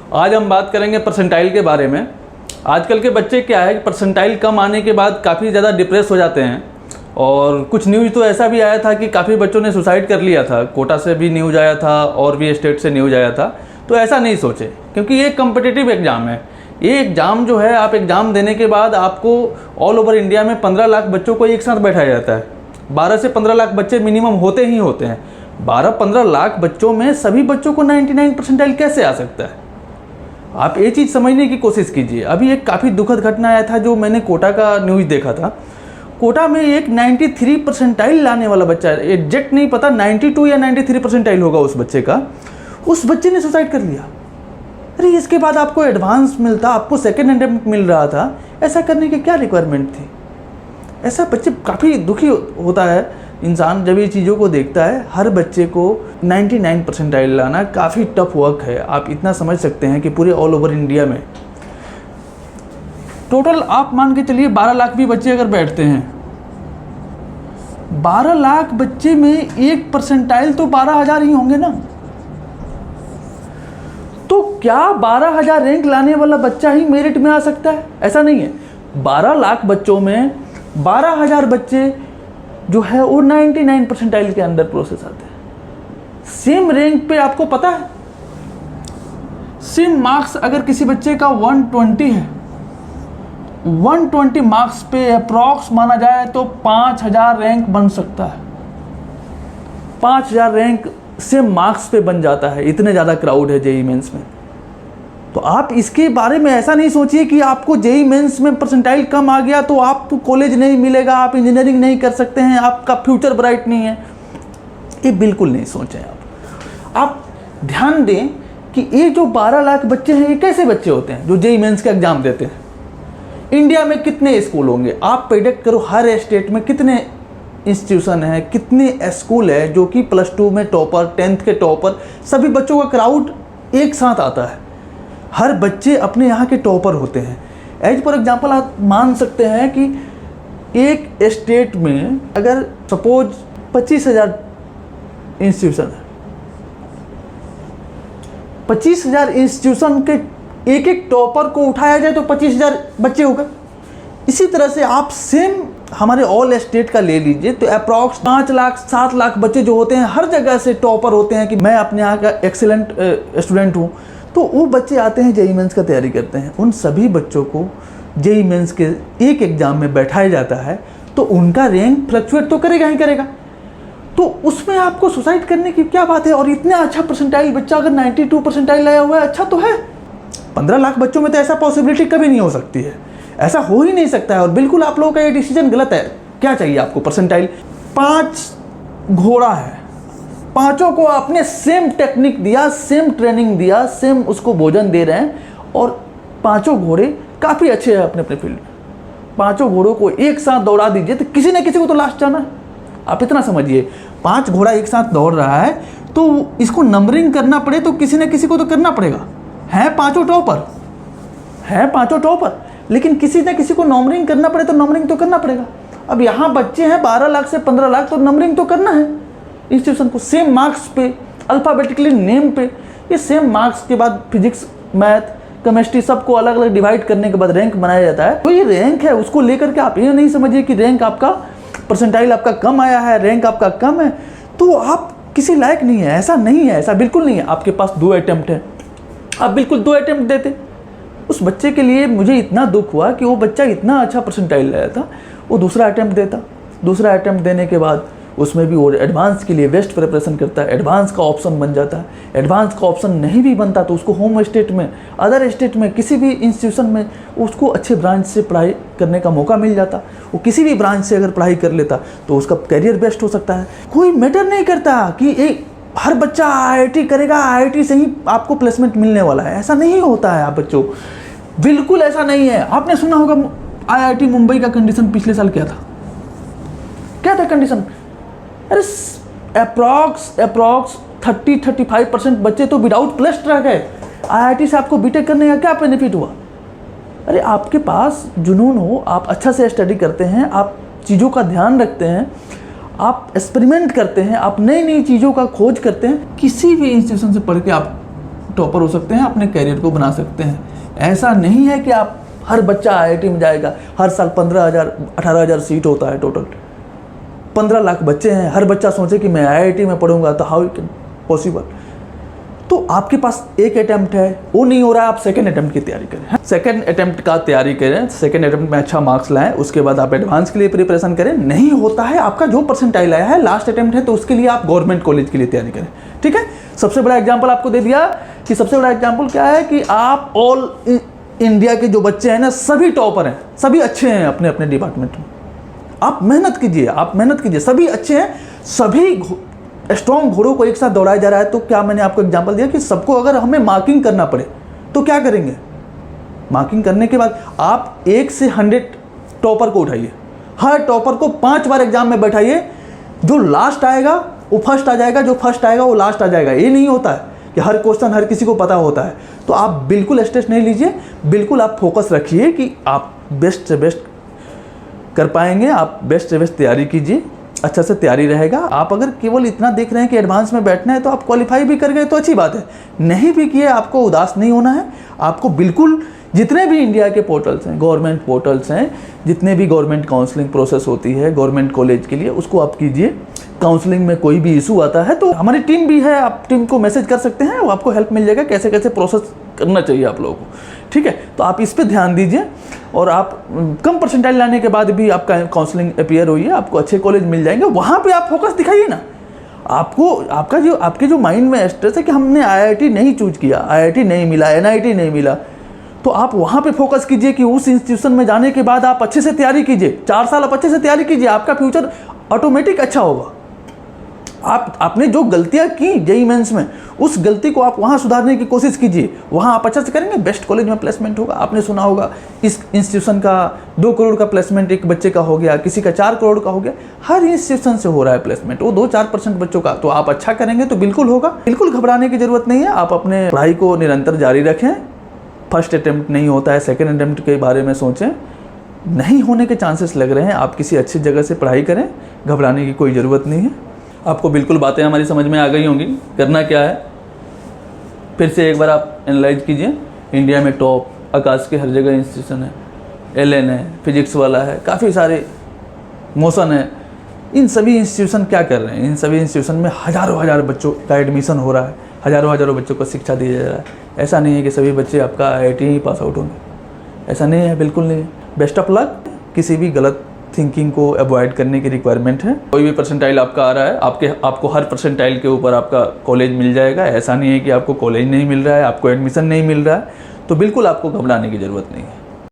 आज हम बात करेंगे परसेंटाइल के बारे में। आजकल के बच्चे क्या है कि परसेंटाइल कम आने के बाद काफ़ी ज़्यादा डिप्रेस हो जाते हैं और कुछ न्यूज़ तो ऐसा भी आया था कि काफ़ी बच्चों ने सुसाइड कर लिया था। कोटा से भी न्यूज़ आया था और भी स्टेट से न्यूज़ आया था। तो ऐसा नहीं सोचे, क्योंकि ये कम्पिटिटिव एग्ज़ाम है। ये एग्ज़ाम जो है, आप एग्ज़ाम देने के बाद आपको ऑल ओवर इंडिया में 15 लाख बच्चों को एक साथ बैठाया जाता है। 12 से 15 लाख बच्चे मिनिमम होते ही होते हैं। 12-15 लाख बच्चों में सभी बच्चों को 99 परसेंटाइल कैसे आ सकता है? आप ये चीज़ समझने की कोशिश कीजिए। अभी एक काफ़ी दुखद घटना आया था जो मैंने कोटा का न्यूज़ देखा था। कोटा में एक 93 परसेंटाइल लाने वाला बच्चा, एग्जैक्ट नहीं पता 92 या 93 परसेंटाइल होगा उस बच्चे का, उस बच्चे ने सुसाइड कर लिया। अरे इसके बाद आपको एडवांस मिलता, आपको सेकेंड अटेम्प्ट मिल रहा था, ऐसा करने की क्या रिक्वायरमेंट थी? ऐसा बच्चे काफ़ी दुखी होता है इंसान जब ये चीज़ों को देखता है। हर बच्चे को 99 परसेंटाइल लाना काफ़ी टफ वर्क है। आप इतना समझ सकते हैं कि पूरे ऑल ओवर इंडिया में टोटल आप मान के चलिए 12 लाख भी बच्चे अगर बैठते हैं, 12 लाख बच्चे में एक परसेंटाइल तो 12,000 ही होंगे ना। तो क्या 12,000 रैंक लाने वाला बच्चा ही मेरिट में आ सकता है? ऐसा नहीं है। 12 लाख बच्चों में 12,000 बच्चे जो है वो 99 परसेंटाइल के अंदर प्रोसेस आते हैं। सेम रैंक पे आपको पता है, सेम मार्क्स अगर किसी बच्चे का 120 है, 120 मार्क्स पे अप्रॉक्स माना जाए तो 5,000 रैंक बन सकता है। 5,000 रैंक सेम मार्क्स पे बन जाता है। इतने ज़्यादा क्राउड है जेईई मेंस में। तो आप इसके बारे में ऐसा नहीं सोचिए कि आपको जेईई मेंस में परसेंटाइल कम आ गया तो आपको कॉलेज नहीं मिलेगा, आप इंजीनियरिंग नहीं कर सकते हैं, आपका फ्यूचर ब्राइट नहीं है। ये बिल्कुल नहीं सोचें। आप ध्यान दें कि ये जो 12 लाख बच्चे हैं, ये कैसे बच्चे होते हैं जो जेईई मेंस का एग्जाम देते हैं? इंडिया में कितने स्कूल होंगे? आप प्रेडिक्ट करो, हर स्टेट में कितने इंस्टीट्यूशन है, कितने स्कूल है जो कि +2 में टॉपर, 10th के टॉपर, सभी बच्चों का क्राउड एक साथ आता है। हर बच्चे अपने यहाँ के टॉपर होते हैं। एज फॉर एग्जाम्पल आप मान सकते हैं कि एक स्टेट में अगर सपोज 25,000 इंस्टीट्यूशन है, 25,000 इंस्टीट्यूशन के एक एक टॉपर को उठाया जाए तो 25,000 बच्चे हो गए। इसी तरह से आप सेम हमारे ऑल स्टेट का ले लीजिए तो अप्रॉक्स 5 लाख 7 लाख बच्चे जो होते हैं, हर जगह से टॉपर होते हैं कि मैं अपने यहाँ का एक्सीलेंट स्टूडेंट हूँ। तो वो बच्चे आते हैं जेईई मेंस का तैयारी करते हैं। उन सभी बच्चों को जेईई मेंस के एक एग्ज़ाम में बैठाया जाता है तो उनका रैंक फ्लक्चुएट तो करेगा ही करेगा। तो उसमें आपको सुसाइड करने की क्या बात है? और इतना अच्छा परसेंटाइल बच्चा अगर 92 परसेंटाइल लाया हुआ है, अच्छा तो है। 15 लाख बच्चों में तो ऐसा पॉसिबिलिटी कभी नहीं हो सकती है, ऐसा हो ही नहीं सकता है। और बिल्कुल आप लोगों का ये डिसीजन गलत है। क्या चाहिए आपको? परसेंटाइल 5 घोड़ा है, पांचों को आपने सेम टेक्निक दिया, सेम ट्रेनिंग दिया, सेम उसको भोजन दे रहे हैं और पांचों घोड़े काफ़ी अच्छे हैं अपने अपने फील्ड में। पांचों घोड़ों को एक साथ दौड़ा दीजिए तो किसी न किसी को तो लास्ट जाना है। आप इतना समझिए, 5 घोड़ा एक साथ दौड़ रहा है तो इसको नंबरिंग करना पड़े तो किसी न किसी को तो करना पड़ेगा। हैं पांचों टॉपर, लेकिन किसी न किसी को नंबरिंग करना पड़े तो नंबरिंग तो करना पड़ेगा। अब यहाँ बच्चे हैं 12 लाख से 15 लाख, तो नंबरिंग तो करना है इंस्टीट्यूशन को सेम मार्क्स पे, अल्फ़ाबेटिकली नेम पे। ये सेम मार्क्स के बाद फिजिक्स, मैथ, केमिस्ट्री सबको अलग अलग डिवाइड करने के बाद रैंक बनाया जाता है। तो ये रैंक है, उसको लेकर के आप ये नहीं समझिए कि रैंक आपका, परसेंटाइल आपका कम आया है, रैंक आपका कम है तो आप किसी लायक नहीं है। ऐसा नहीं है, ऐसा बिल्कुल नहीं है। आपके पास 2 अटेम्प्ट है, आप बिल्कुल 2 अटेम्प्ट देते। उस बच्चे के लिए मुझे इतना दुख हुआ कि वो बच्चा इतना अच्छा परसेंटाइल लाया था, वो दूसरा अटेम्प्ट देता। दूसरा अटेम्प्ट देने के बाद उसमें भी वो एडवांस के लिए बेस्ट प्रिपरेशन करता है, एडवांस का ऑप्शन बन जाता है। एडवांस का ऑप्शन नहीं भी बनता तो उसको होम स्टेट में, अदर स्टेट में, किसी भी इंस्टीट्यूशन में उसको अच्छे ब्रांच से पढ़ाई करने का मौका मिल जाता। वो किसी भी ब्रांच से अगर पढ़ाई कर लेता तो उसका करियर बेस्ट हो सकता है। कोई मैटर नहीं करता कि एक हर बच्चा आईआईटी करेगा, आईआईटी से ही आपको प्लेसमेंट मिलने वाला है। ऐसा नहीं होता है आप बच्चों, बिल्कुल ऐसा नहीं है। आपने सुना होगा आईआईटी मुंबई का कंडीशन पिछले साल क्या था? क्या था कंडीशन? अरे अप्रॉक्स 30-35% बच्चे तो विदाउट प्लस रह गए। आईआईटी से आपको बीटेक करने का क्या बेनिफिट हुआ? अरे आपके पास जुनून हो, आप अच्छा से स्टडी करते हैं, आप चीज़ों का ध्यान रखते हैं, आप एक्सपेरिमेंट करते हैं, आप नई नई चीज़ों का खोज करते हैं, किसी भी इंस्टीट्यूशन से पढ़ के आप टॉपर हो सकते हैं, अपने कैरियर को बना सकते हैं। ऐसा नहीं है कि आप हर बच्चा आईआईटी में जाएगा। हर साल 15,000 18,000 सीट होता है टोटल, 15 लाख बच्चे हैं। हर बच्चा सोचे कि मैं आईआईटी में पढ़ूंगा, तो हाउ कैन पॉसिबल। तो आपके पास एक अटेम्प्ट है, वो नहीं हो रहा है, आप सेकंड अटेम्प्ट की तैयारी करें। सेकंड अटेम्प्ट का तैयारी करें, सेकंड अटेम्प्ट में अच्छा मार्क्स लाएं, उसके बाद आप एडवांस के लिए प्रिपरेशन करें। नहीं होता है, आपका जो परसेंटाइल आया है, लास्ट अटेम्प्ट है, तो उसके लिए आप गवर्नमेंट कॉलेज के लिए तैयारी करें। ठीक है, सबसे बड़ा एग्जाम्पल आपको दे दिया कि सबसे बड़ा एग्जाम्पल क्या है कि आप ऑल इंडिया के जो बच्चे हैं ना, सभी टॉपर हैं, सभी अच्छे हैं अपने अपने डिपार्टमेंट में। आप मेहनत कीजिए, आप मेहनत कीजिए, सभी अच्छे हैं, सभी स्ट्रॉन्ग घोड़ों को एक साथ दौड़ाया जा रहा है। तो क्या मैंने आपको एग्जांपल दिया कि सबको अगर हमें मार्किंग करना पड़े तो क्या करेंगे। मार्किंग करने के बाद आप 1 से 100 टॉपर को उठाइए, हर टॉपर को 5 बार एग्जाम में बैठाइए। जो लास्ट आएगा वो फर्स्ट आ जाएगा, जो फर्स्ट आएगा वो लास्ट आ जाएगा। ये नहीं होता है कि हर क्वेश्चन हर किसी को पता होता है। तो आप बिल्कुल स्ट्रेस नहीं लीजिए, बिल्कुल आप फोकस रखिए कि आप बेस्ट से बेस्ट कर पाएंगे। आप बेस्ट से बेस्ट तैयारी कीजिए, अच्छा से तैयारी रहेगा। आप अगर केवल इतना देख रहे हैं कि एडवांस में बैठना है, तो आप क्वालिफाई भी कर गए तो अच्छी बात है। नहीं भी किए, आपको उदास नहीं होना है। आपको बिल्कुल जितने भी इंडिया के पोर्टल्स हैं, गवर्नमेंट पोर्टल्स हैं, जितने भी गवर्नमेंट काउंसलिंग प्रोसेस होती है गवर्नमेंट कॉलेज के लिए, उसको आप कीजिए। काउंसलिंग में कोई भी इशू आता है तो हमारी टीम भी है, आप टीम को मैसेज कर सकते हैं, वो आपको हेल्प मिल जाएगा कैसे कैसे प्रोसेस करना चाहिए आप लोगों को। ठीक है, तो आप इस पे ध्यान दीजिए। और आप कम परसेंटाइल लाने के बाद भी आपका काउंसलिंग अपीयर हुई है, आपको अच्छे कॉलेज मिल जाएंगे, वहाँ पे आप फोकस दिखाइए ना। आपको आपके जो माइंड में स्ट्रेस है कि हमने आईआईटी नहीं चूज किया, आईआईटी नहीं मिला, एनआईटी नहीं मिला, तो आप वहाँ पे फोकस कीजिए कि उस इंस्टीट्यूशन में जाने के बाद आप अच्छे से तैयारी कीजिए। 4 साल आप अच्छे से तैयारी कीजिए, आपका फ्यूचर ऑटोमेटिक अच्छा होगा। आपने जो गलतियां की जेईई मेंस में, उस गलती को आप वहाँ सुधारने की कोशिश कीजिए। वहाँ आप अच्छा से करेंगे, बेस्ट कॉलेज में प्लेसमेंट होगा। आपने सुना होगा इस इंस्टीट्यूशन का 2 करोड़ का प्लेसमेंट एक बच्चे का हो गया, किसी का 4 करोड़ का हो गया। हर इंस्टीट्यूशन से हो रहा है प्लेसमेंट, वो 2-4% बच्चों का। तो आप अच्छा करेंगे तो बिल्कुल होगा, बिल्कुल घबराने की जरूरत नहीं है। आप अपने पढ़ाई को निरंतर जारी रखें। फर्स्ट अटेम्प्ट नहीं होता है, सेकेंड अटेम्प्ट के बारे में सोचें। नहीं होने के चांसेस लग रहे हैं, आप किसी अच्छी जगह से पढ़ाई करें, घबराने की कोई ज़रूरत नहीं है। आपको बिल्कुल बातें हमारी समझ में आ गई होंगी। करना क्या है, फिर से एक बार आप एनालाइज कीजिए। इंडिया में टॉप आकाश के हर जगह इंस्टीट्यूशन है, एलएन है, फिजिक्स वाला है, काफ़ी सारे मोशन है। इन सभी इंस्टीट्यूशन क्या कर रहे हैं, इन सभी इंस्टीट्यूशन में हज़ारों बच्चों का एडमिशन हो रहा है, हज़ारों बच्चों को शिक्षा दी जा रहा है। ऐसा नहीं है कि सभी बच्चे आपका आईआईटी ही पास आउट होंगे, ऐसा नहीं है, बिल्कुल नहीं है। Best of luck. किसी भी गलत थिंकिंग को अवॉइड करने की रिक्वायरमेंट है। कोई भी परसेंटाइल आपका आ रहा है, आपको हर परसेंटाइल के ऊपर आपका कॉलेज मिल जाएगा। ऐसा नहीं है कि आपको कॉलेज नहीं मिल रहा है, आपको एडमिशन नहीं मिल रहा है, तो बिल्कुल आपको घबराने की ज़रूरत नहीं है।